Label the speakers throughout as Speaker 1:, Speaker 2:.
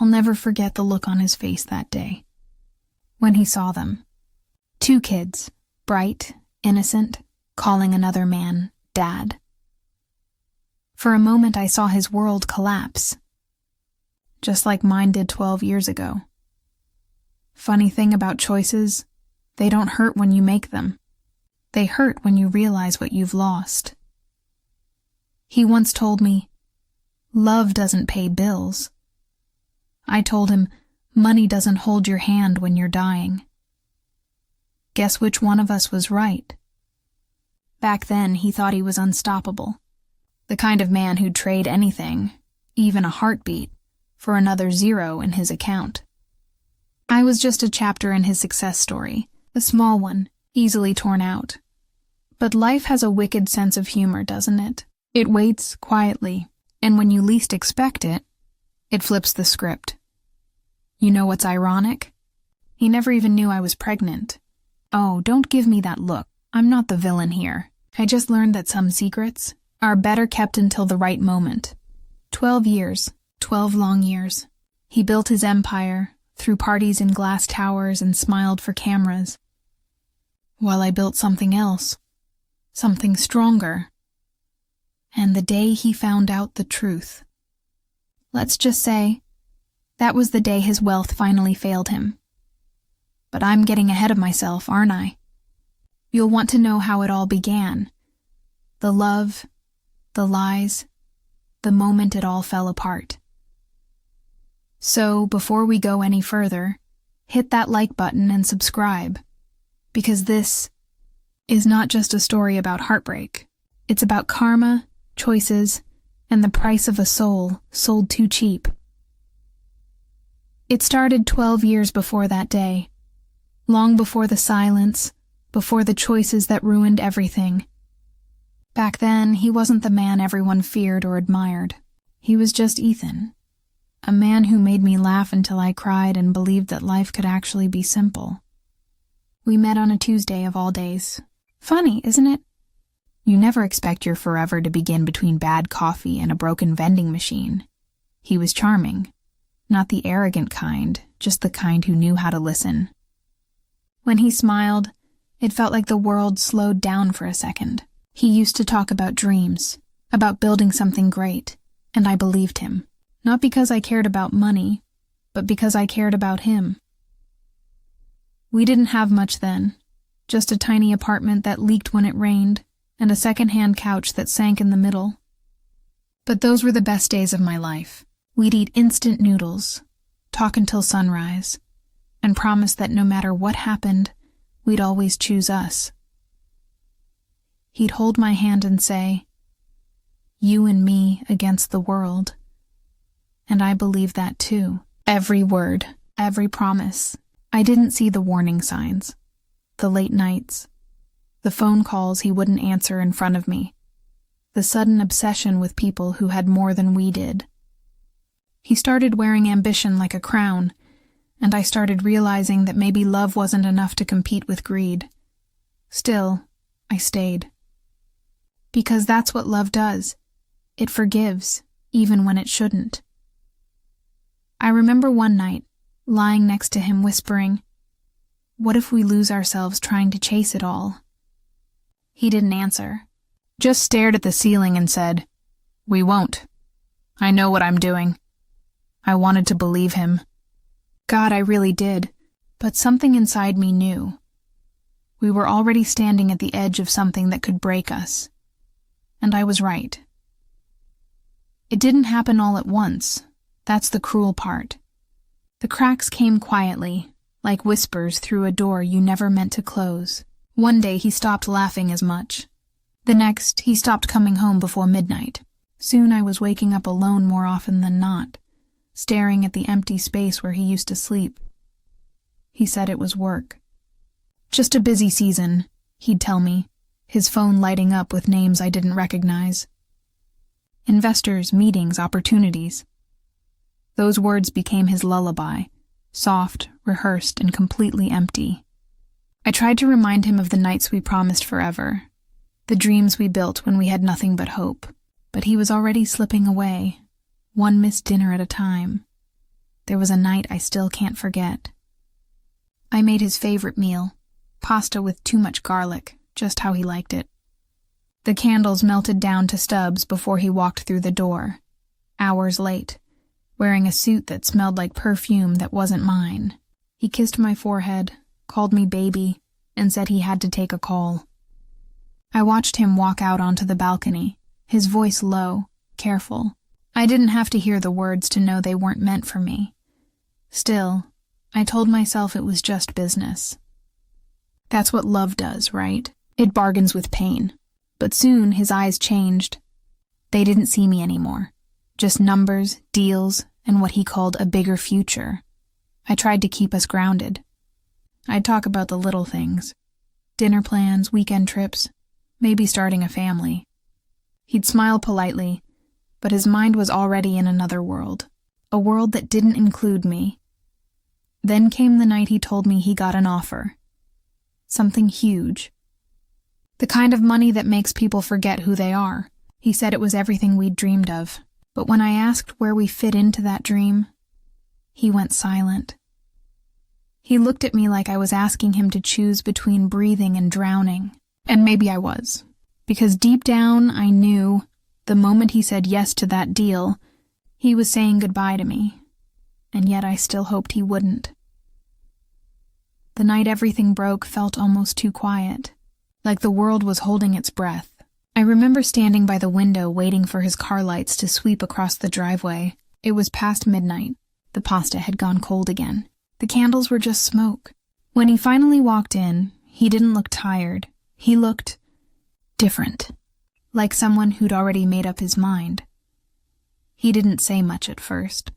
Speaker 1: I'll never forget the look on his face that day. When he saw them. 2 kids, bright, innocent, calling another man Dad. For a moment I saw his world collapse. Just like mine did 12 years ago. Funny thing about choices, they don't hurt when you make them. They hurt when you realize what you've lost. He once told me, "Love doesn't pay bills." I told him, "Money doesn't hold your hand when you're dying." Guess which one of us was right? Back then, he thought he was unstoppable. The kind of man who'd trade anything, even a heartbeat, for another 0 in his account. I was just a chapter in his success story, a small one, easily torn out. But life has a wicked sense of humor, doesn't it? It waits quietly, and when you least expect it, it flips the script. You know what's ironic? He never even knew I was pregnant. Oh, don't give me that look. I'm not the villain here. I just learned that some secrets are better kept until the right moment. 12 years, 12 long years. He built his empire, threw parties in glass towers and smiled for cameras. While I built something else, something stronger. And the day he found out the truth. Let's just say, that was the day his wealth finally failed him. But I'm getting ahead of myself, aren't I? You'll want to know how it all began. The love, the lies, the moment it all fell apart. So, before we go any further, hit that like button and subscribe, because this is not just a story about heartbreak. It's about karma, choices, and the price of a soul sold too cheap. It started 12 years before that day, long before the silence, before the choices that ruined everything. Back then, he wasn't the man everyone feared or admired. He was just Ethan. A man who made me laugh until I cried and believed that life could actually be simple. We met on a Tuesday of all days. Funny, isn't it? You never expect your forever to begin between bad coffee and a broken vending machine. He was charming. Not the arrogant kind, just the kind who knew how to listen. When he smiled, it felt like the world slowed down for a second. He used to talk about dreams, about building something great, and I believed him. Not because I cared about money, but because I cared about him. We didn't have much then, just a tiny apartment that leaked when it rained, and a second-hand couch that sank in the middle. But those were the best days of my life. We'd eat instant noodles, talk until sunrise, and promise that no matter what happened, we'd always choose us. He'd hold my hand and say, "You and me against the world." And I believed that too. Every word, every promise. I didn't see the warning signs, the late nights, the phone calls he wouldn't answer in front of me, the sudden obsession with people who had more than we did. He started wearing ambition like a crown, and I started realizing that maybe love wasn't enough to compete with greed. Still, I stayed. Because that's what love does. It forgives, even when it shouldn't. I remember one night, lying next to him whispering, "What if we lose ourselves trying to chase it all?" He didn't answer, just stared at the ceiling and said, "We won't. I know what I'm doing." I wanted to believe him. God, I really did, but something inside me knew. We were already standing at the edge of something that could break us. And I was right. It didn't happen all at once. That's the cruel part. The cracks came quietly, like whispers through a door you never meant to close. One day he stopped laughing as much. The next, he stopped coming home before midnight. Soon I was waking up alone more often than not, staring at the empty space where he used to sleep. He said it was work. Just a busy season, he'd tell me, his phone lighting up with names I didn't recognize. Investors, meetings, opportunities. Those words became his lullaby, soft, rehearsed, and completely empty. I tried to remind him of the nights we promised forever, the dreams we built when we had nothing but hope, but he was already slipping away, one missed dinner at a time. there was a night I still can't forget. I made his favorite meal, pasta with too much garlic, just how he liked it. The candles melted down to stubs before he walked through the door, hours late, wearing a suit that smelled like perfume that wasn't mine. He kissed my forehead, called me baby, and said he had to take a call. I watched him walk out onto the balcony, his voice low, careful. I didn't have to hear the words to know they weren't meant for me. Still, I told myself it was just business. That's what love does, right? It bargains with pain. But soon his eyes changed. They didn't see me anymore. Just numbers, deals, and what he called a bigger future. I tried to keep us grounded. I'd talk about the little things. Dinner plans, weekend trips, maybe starting a family. He'd smile politely, but his mind was already in another world. A world that didn't include me. Then came the night he told me he got an offer. Something huge. The kind of money that makes people forget who they are. He said it was everything we'd dreamed of. But when I asked where we fit into that dream, he went silent. He looked at me like I was asking him to choose between breathing and drowning. And maybe I was. Because deep down, I knew, the moment he said yes to that deal, he was saying goodbye to me. And yet I still hoped he wouldn't. The night everything broke felt almost too quiet. Like the world was holding its breath. I remember standing by the window waiting for his car lights to sweep across the driveway. It was past midnight. The pasta had gone cold again. The candles were just smoke. When he finally walked in, he didn't look tired. He looked different. Like someone who'd already made up his mind. He didn't say much at first.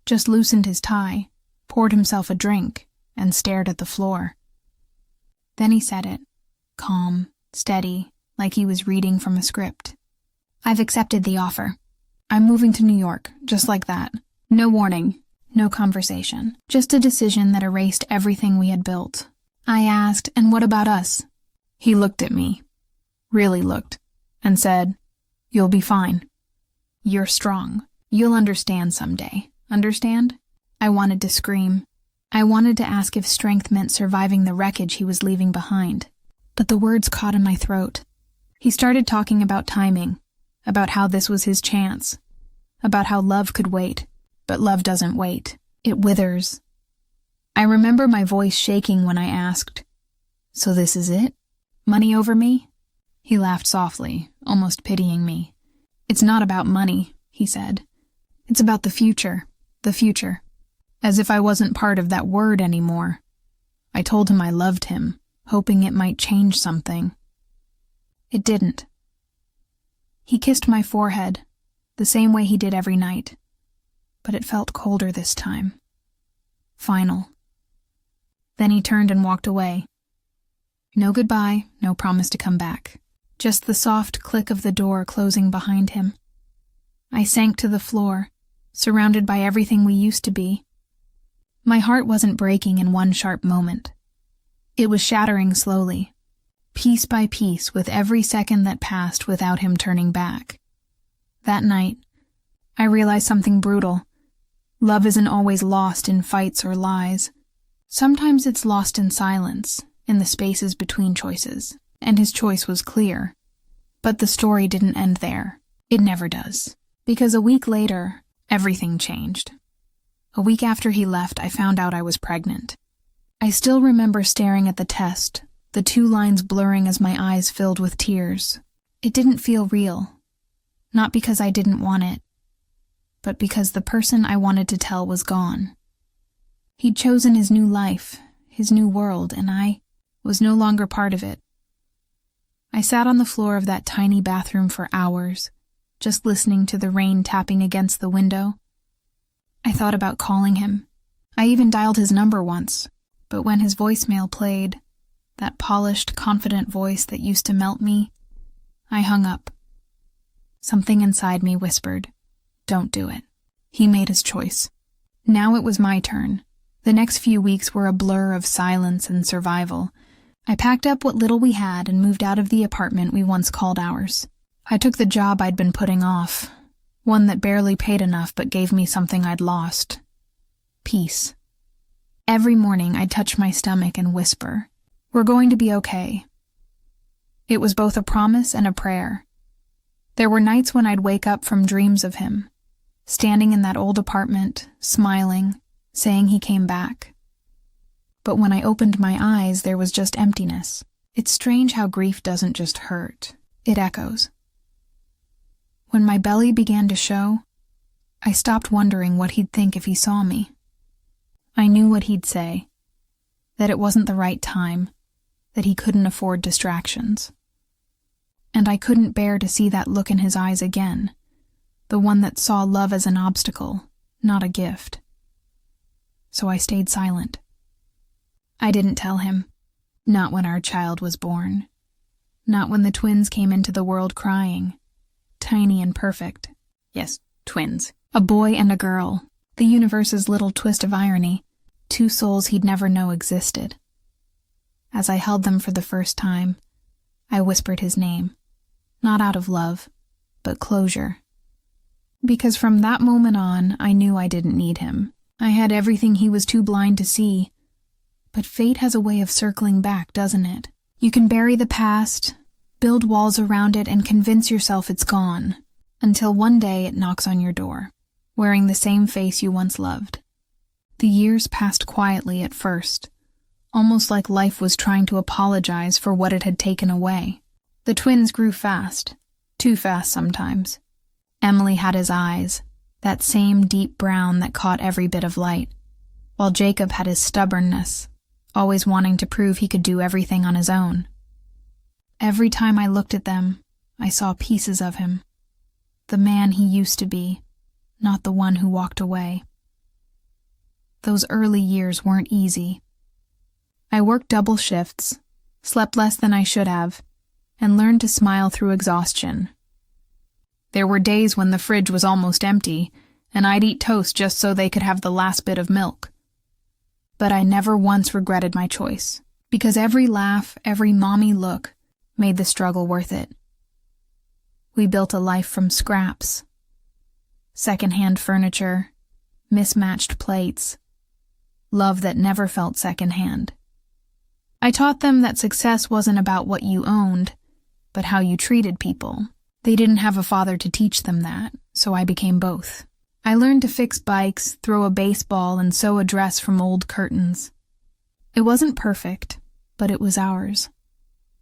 Speaker 1: Just loosened his tie, poured himself a drink, and stared at the floor. Then he said it. Calm, steady, like he was reading from a script. I've accepted the offer. I'm moving to New York, just like that. No warning, no conversation. Just a decision that erased everything we had built. I asked, and what about us? He looked at me, really looked, and said, You'll be fine. You're strong. You'll understand someday. Understand? I wanted to scream. I wanted to ask if strength meant surviving the wreckage he was leaving behind. But the words caught in my throat. He started talking about timing, about how this was his chance, about how love could wait, but love doesn't wait. It withers. I remember my voice shaking when I asked, So this is it? Money over me? He laughed softly, almost pitying me. It's not about money, he said. It's about the future. The future. As if I wasn't part of that word anymore. I told him I loved him, hoping it might change something. It didn't. He kissed my forehead, the same way he did every night, but it felt colder this time. Final. Then he turned and walked away. No goodbye, no promise to come back. Just the soft click of the door closing behind him. I sank to the floor, surrounded by everything we used to be. My heart wasn't breaking in one sharp moment. It was shattering slowly, piece by piece, with every second that passed without him turning back. That night, I realized something brutal. Love isn't always lost in fights or lies. Sometimes it's lost in silence, in the spaces between choices, and his choice was clear. But the story didn't end there. It never does. Because a week later, everything changed. A week after he left, I found out I was pregnant. I still remember staring at the test, the 2 lines blurring as my eyes filled with tears. It didn't feel real. Not because I didn't want it, but because the person I wanted to tell was gone. He'd chosen his new life, his new world, and I was no longer part of it. I sat on the floor of that tiny bathroom for hours, just listening to the rain tapping against the window. I thought about calling him. I even dialed his number once, but when his voicemail played, that polished, confident voice that used to melt me, I hung up. Something inside me whispered, Don't do it. He made his choice. Now it was my turn. The next few weeks were a blur of silence and survival. I packed up what little we had and moved out of the apartment we once called ours. I took the job I'd been putting off, one that barely paid enough but gave me something I'd lost, peace. Every morning I'd touch my stomach and whisper, "We're going to be okay." It was both a promise and a prayer. There were nights when I'd wake up from dreams of him, standing in that old apartment, smiling, saying he came back. But when I opened my eyes, there was just emptiness. It's strange how grief doesn't just hurt, it echoes. When my belly began to show, I stopped wondering what he'd think if he saw me. I knew what he'd say, that it wasn't the right time, that he couldn't afford distractions. And I couldn't bear to see that look in his eyes again, the one that saw love as an obstacle, not a gift. So I stayed silent. I didn't tell him, not when our child was born, not when the twins came into the world crying, tiny and perfect. Yes, twins. A boy and a girl, the universe's little twist of irony, two souls he'd never know existed. As I held them for the first time, I whispered his name, not out of love, but closure. Because from that moment on, I knew I didn't need him. I had everything he was too blind to see. But fate has a way of circling back, doesn't it? You can bury the past, build walls around it, and convince yourself it's gone, until one day it knocks on your door, wearing the same face you once loved. The years passed quietly at first, almost like life was trying to apologize for what it had taken away. The twins grew fast, too fast sometimes. Emily had his eyes, that same deep brown that caught every bit of light, while Jacob had his stubbornness, always wanting to prove he could do everything on his own. Every time I looked at them, I saw pieces of him, the man he used to be, not the one who walked away. Those early years weren't easy. I worked double shifts, slept less than I should have, and learned to smile through exhaustion. There were days when the fridge was almost empty, and I'd eat toast just so they could have the last bit of milk. But I never once regretted my choice, because every laugh, every mommy look, made the struggle worth it. We built a life from scraps. Secondhand furniture, mismatched plates, love that never felt secondhand. I taught them that success wasn't about what you owned, but how you treated people. They didn't have a father to teach them that, so I became both. I learned to fix bikes, throw a baseball, and sew a dress from old curtains. It wasn't perfect, but it was ours.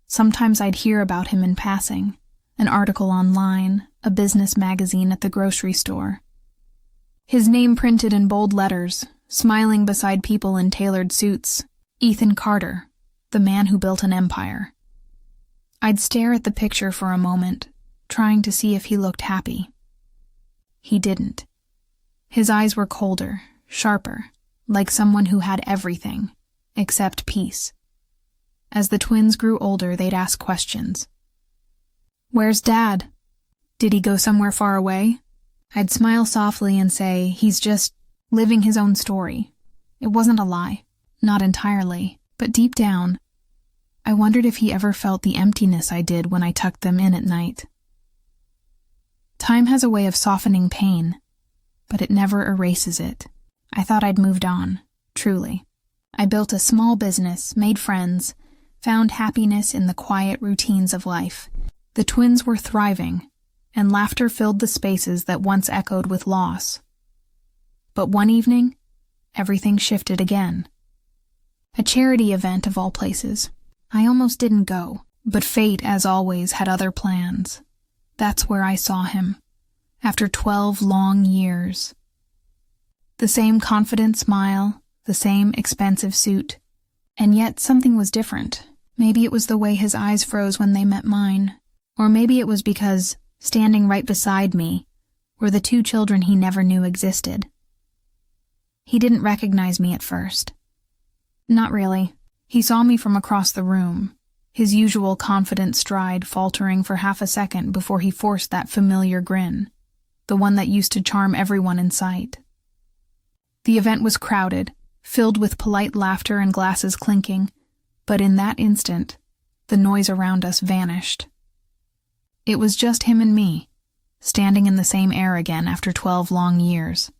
Speaker 1: Sometimes I'd hear about him in passing, an article online, a business magazine at the grocery store. His name printed in bold letters, smiling beside people in tailored suits. Ethan Carter, the man who built an empire. I'd stare at the picture for a moment, trying to see if he looked happy. He didn't. His eyes were colder, sharper, like someone who had everything, except peace. As the twins grew older, they'd ask questions. "Where's Dad? Did he go somewhere far away?" I'd smile softly and say, "He's just living his own story." It wasn't a lie, not entirely, but deep down, I wondered if he ever felt the emptiness I did when I tucked them in at night. Time has a way of softening pain, but it never erases it. I thought I'd moved on, truly. I built a small business, made friends, found happiness in the quiet routines of life. The twins were thriving, and laughter filled the spaces that once echoed with loss. But one evening, everything shifted again. A charity event of all places. I almost didn't go, but fate, as always, had other plans. That's where I saw him, after 12 long years. The same confident smile, the same expensive suit, and yet something was different. Maybe it was the way his eyes froze when they met mine, or maybe it was because, standing right beside me, were the two children he never knew existed. He didn't recognize me at first. Not really. He saw me from across the room, his usual confident stride faltering for half a second before he forced that familiar grin, the one that used to charm everyone in sight. The event was crowded, filled with polite laughter and glasses clinking, but in that instant, the noise around us vanished. It was just him and me, standing in the same air again after 12 long years.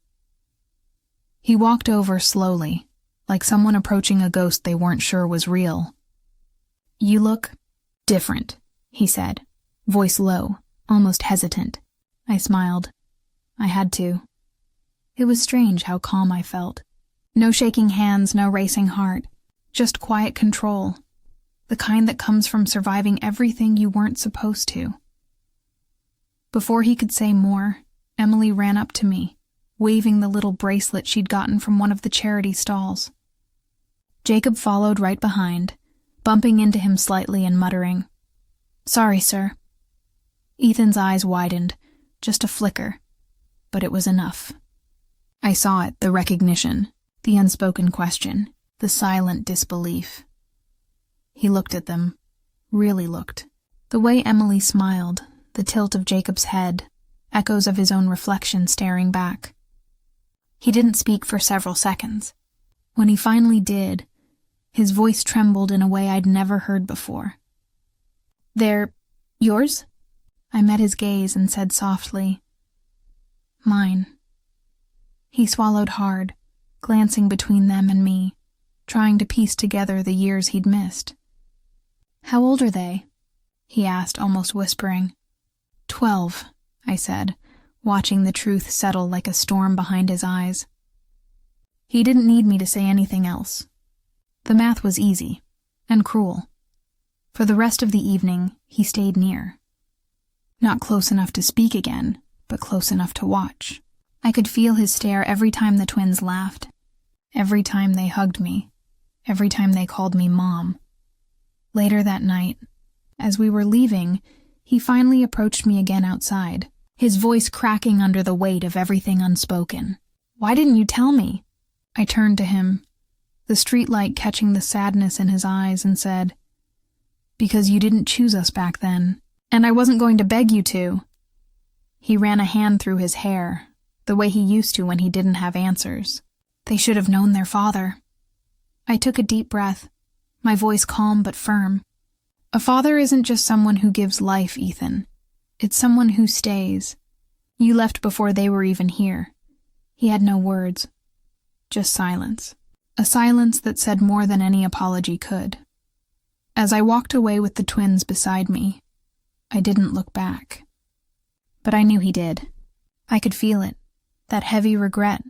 Speaker 1: He walked over slowly, like someone approaching a ghost they weren't sure was real. "You look different," he said, voice low, almost hesitant. I smiled. I had to. It was strange how calm I felt. No shaking hands, no racing heart, just quiet control, the kind that comes from surviving everything you weren't supposed to. Before he could say more, Emily ran up to me, waving the little bracelet she'd gotten from one of the charity stalls. Jacob followed right behind, bumping into him slightly and muttering, "Sorry, sir." Ethan's eyes widened, just a flicker, but it was enough. I saw it, the recognition, the unspoken question, the silent disbelief. He looked at them, really looked. The way Emily smiled, the tilt of Jacob's head, echoes of his own reflection staring back. He didn't speak for several seconds. When he finally did, his voice trembled in a way I'd never heard before. "They're yours?" I met his gaze and said softly, "Mine." He swallowed hard, glancing between them and me, trying to piece together the years he'd missed. "How old are they?" he asked, almost whispering. 12, I said, watching the truth settle like a storm behind his eyes. He didn't need me to say anything else. The math was easy, and cruel. For the rest of the evening, he stayed near. Not close enough to speak again, but close enough to watch. I could feel his stare every time the twins laughed, every time they hugged me, every time they called me Mom. Later that night, as we were leaving, he finally approached me again outside, his voice cracking under the weight of everything unspoken. "Why didn't you tell me?" I turned to him, the streetlight catching the sadness in his eyes, and said, "Because you didn't choose us back then, and I wasn't going to beg you to." He ran a hand through his hair, the way he used to when he didn't have answers. "They should have known their father." I took a deep breath, my voice calm but firm. "A father isn't just someone who gives life, Ethan. It's someone who stays. You left before they were even here." He had no words, just silence. A silence that said more than any apology could. As I walked away with the twins beside me, I didn't look back. But I knew he did. I could feel it, that heavy regret,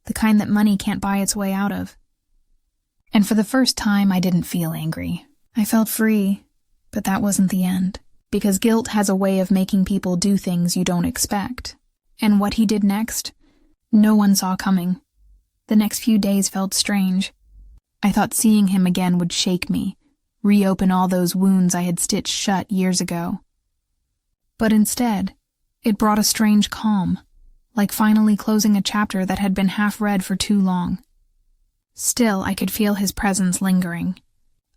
Speaker 1: the kind that money can't buy its way out of. And for the first time, I didn't feel angry. I felt free, but that wasn't the end, because guilt has a way of making people do things you don't expect. And what he did next, no one saw coming. The next few days felt strange. I thought seeing him again would shake me, reopen all those wounds I had stitched shut years ago. But instead, it brought a strange calm, like finally closing a chapter that had been half read for too long. Still, I could feel his presence lingering.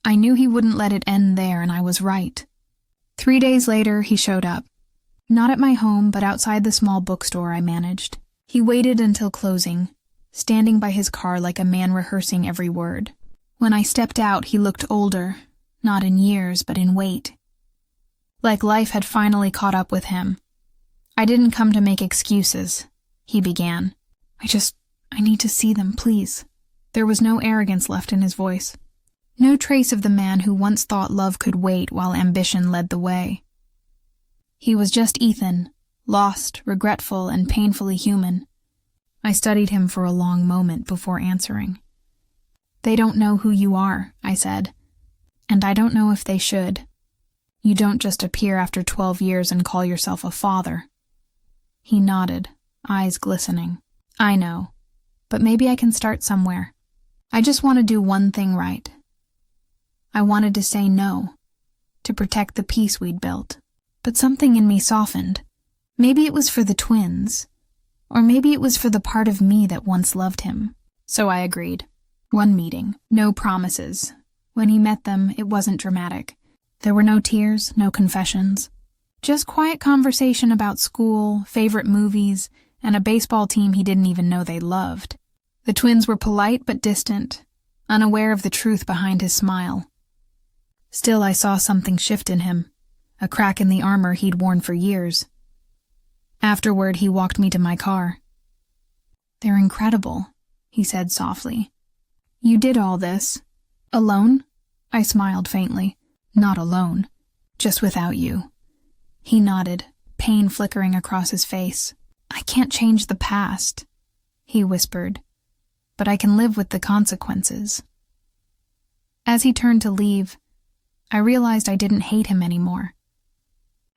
Speaker 1: I knew he wouldn't let it end there, and I was right. 3 days later, he showed up. Not at my home, but outside the small bookstore I managed. He waited until closing, standing by his car like a man rehearsing every word. When I stepped out, he looked older, not in years, but in weight. Like life had finally caught up with him. "I didn't come to make excuses," he began. I need to see them, please." There was no arrogance left in his voice. No trace of the man who once thought love could wait while ambition led the way. He was just Ethan, lost, regretful, and painfully human. I studied him for a long moment before answering. "They don't know who you are," I said, "and I don't know if they should. You don't just appear after 12 years and call yourself a father." He nodded, eyes glistening. "I know, but maybe I can start somewhere. I just want to do one thing right." I wanted to say no, to protect the peace we'd built, but something in me softened. Maybe it was for the twins, or maybe it was for the part of me that once loved him. So I agreed. One meeting, no promises. When he met them, it wasn't dramatic. There were no tears, no confessions. Just quiet conversation about school, favorite movies, and a baseball team he didn't even know they loved. The twins were polite but distant, unaware of the truth behind his smile. Still, I saw something shift in him, a crack in the armor he'd worn for years. Afterward, he walked me to my car. "They're incredible," he said softly. You did all this. Alone? I smiled faintly. Not alone. Just without you. He nodded, pain flickering across his face. I can't change the past, he whispered, but I can live with the consequences. As he turned to leave, I realized I didn't hate him anymore.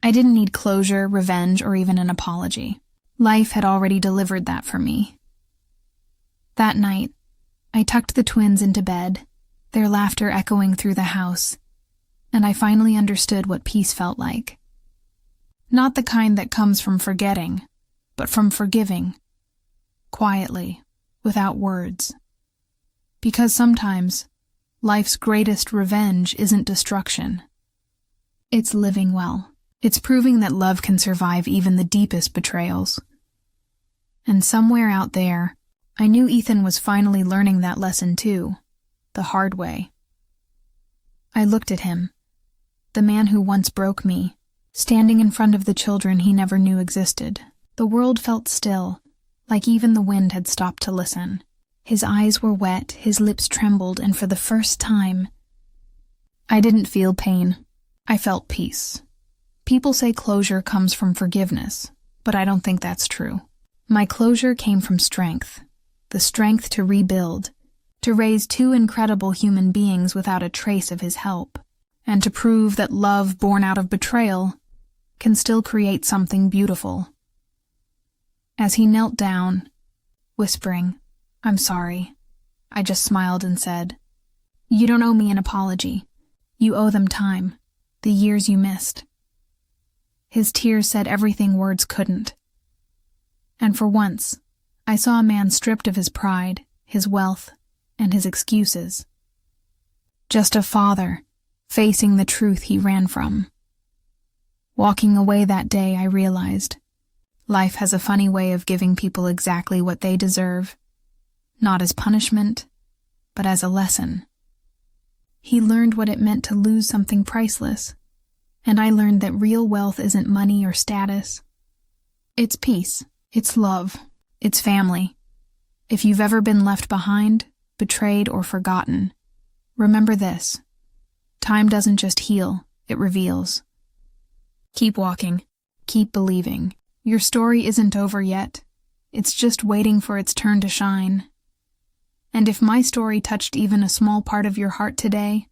Speaker 1: I didn't need closure, revenge, or even an apology. Life had already delivered that for me. That night, I tucked the twins into bed, their laughter echoing through the house, and I finally understood what peace felt like. Not the kind that comes from forgetting, but from forgiving. Quietly, without words. Because sometimes, life's greatest revenge isn't destruction. It's living well. It's proving that love can survive even the deepest betrayals. And somewhere out there, I knew Ethan was finally learning that lesson too, the hard way. I looked at him, the man who once broke me, standing in front of the children he never knew existed. The world felt still, like even the wind had stopped to listen. His eyes were wet, his lips trembled, and for the first time, I didn't feel pain. I felt peace. People say closure comes from forgiveness, but I don't think that's true. My closure came from strength, the strength to rebuild, to raise two incredible human beings without a trace of his help, and to prove that love born out of betrayal can still create something beautiful. As he knelt down, whispering, "I'm sorry," I just smiled and said, "You don't owe me an apology. You owe them time, the years you missed." His tears said everything words couldn't. And for once, I saw a man stripped of his pride, his wealth, and his excuses. Just a father, facing the truth he ran from. Walking away that day, I realized, life has a funny way of giving people exactly what they deserve, not as punishment, but as a lesson. He learned what it meant to lose something priceless, and I learned that real wealth isn't money or status. It's peace, it's love, it's family. If you've ever been left behind, betrayed, or forgotten, remember this: time doesn't just heal, it reveals. Keep walking, keep believing. Your story isn't over yet. It's just waiting for its turn to shine. And if my story touched even a small part of your heart today,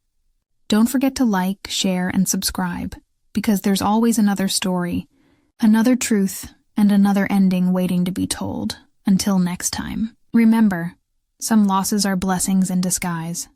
Speaker 1: don't forget to like, share, and subscribe, because there's always another story, another truth, and another ending waiting to be told. Until next time, remember, some losses are blessings in disguise.